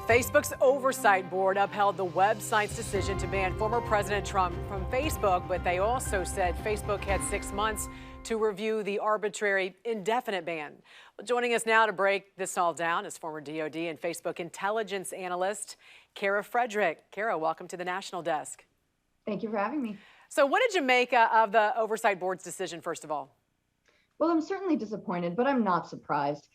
Facebook's oversight board upheld the website's decision to ban former President Trump from Facebook, but they also said Facebook had 6 months to review the arbitrary indefinite ban. Well, joining us now to break this all down is former DOD and Facebook intelligence analyst Frederick. Kara, welcome to the National Desk. Thank you for having me. So what did you make of the oversight board's decision, first of all? Well, I'm certainly disappointed, but I'm not surprised.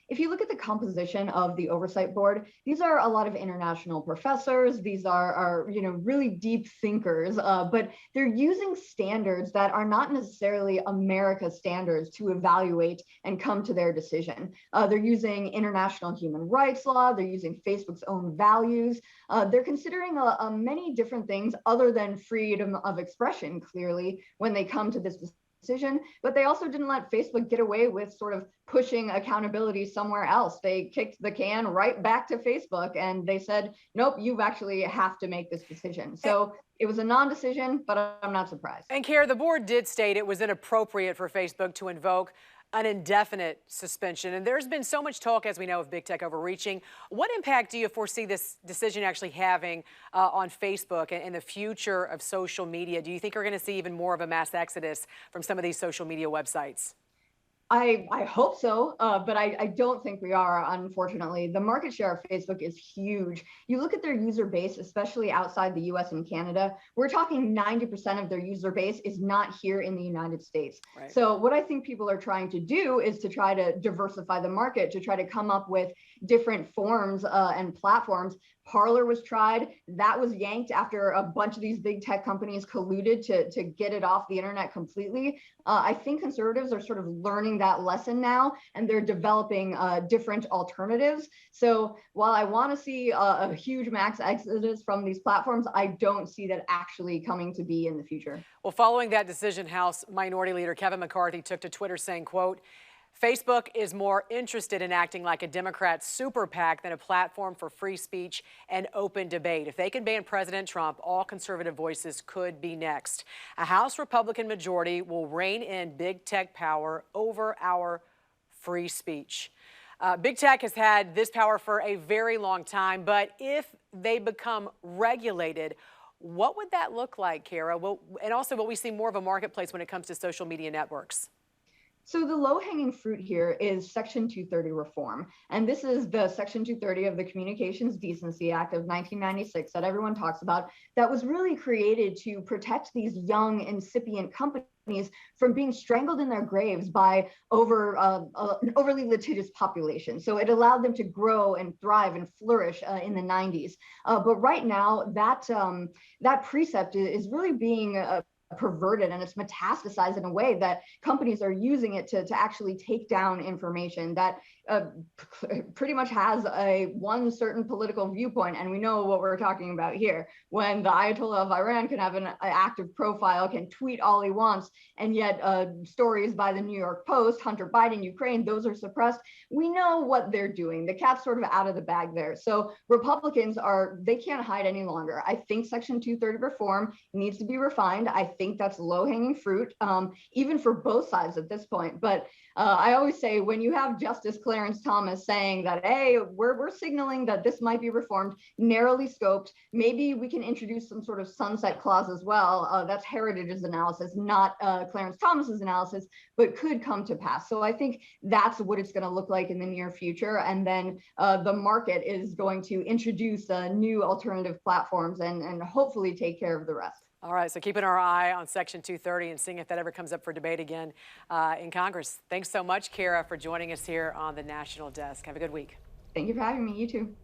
If you look at the composition of the oversight board, these are a lot of international professors. These are really deep thinkers, but they're using standards that are not necessarily America standards to evaluate and come to their decision. They're using international human rights law. They're using Facebook's own values. They're considering many different things other than freedom of expression, clearly, when they come to this decision, but they also didn't let Facebook get away with sort of pushing accountability somewhere else. They kicked the can right back to Facebook and they said, nope, you actually have to make this decision. So it was a non-decision, but I'm not surprised. And Kara, the board did state it was inappropriate for Facebook to invoke an indefinite suspension. And there's been so much talk, as we know, of big tech overreaching. What impact do you foresee this decision actually having on Facebook and the future of social media? Do you think we're going to see even more of a mass exodus from some of these social media websites? I hope so, but I don't think we are, unfortunately. The market share of Facebook is huge. You look at their user base, especially outside the US and Canada, we're talking 90% of their user base is not here in the United States. Right. So what I think people are trying to do is to try to diversify the market, to try to come up with different forms and platforms. Parler was tried. That was yanked after a bunch of these big tech companies colluded to get it off the internet completely. I think conservatives are sort of learning that lesson now, and they're developing different alternatives. So while I want to see a huge max exodus from these platforms, I don't see that actually coming to be in the future. Well, following that decision, House Minority Leader Kevin McCarthy took to Twitter saying, quote, Facebook is more interested in acting like a Democrat super PAC than a platform for free speech and open debate. If they can ban President Trump, all conservative voices could be next. A House Republican majority will rein in big tech power over our free speech. Big tech has had this power for a very long time, but if they become regulated, what would that look like, Kara? Well, and also, will we see more of a marketplace when it comes to social media networks? So the low-hanging fruit here is Section 230 reform. And this is the Section 230 of the Communications Decency Act of 1996 that everyone talks about, that was really created to protect these young, incipient companies from being strangled in their graves by an overly litigious population. So it allowed them to grow and thrive and flourish in the 90s. But right now, that precept is really being perverted, and it's metastasized in a way that companies are using it to actually take down information that pretty much has one certain political viewpoint. And we know what we're talking about here. When the Ayatollah of Iran can have an active profile, can tweet all he wants, and yet stories by the New York Post, Hunter Biden, Ukraine, those are suppressed. We know what they're doing. The cat's sort of out of the bag there. So Republicans they can't hide any longer. I think Section 230 reform needs to be refined. I think that's low-hanging fruit, even for both sides at this point. But I always say, when you have Justice Clarence Thomas saying that, hey, we're signaling that this might be reformed, narrowly scoped, maybe we can introduce some sort of sunset clause as well. That's Heritage's analysis, not Clarence Thomas's analysis, but could come to pass. So I think that's what it's going to look like in the near future. And then the market is going to introduce new alternative platforms and hopefully take care of the rest. All right, so keeping our eye on Section 230 and seeing if that ever comes up for debate again in Congress. Thanks so much, Kara, for joining us here on the National Desk. Have a good week. Thank you for having me. You too.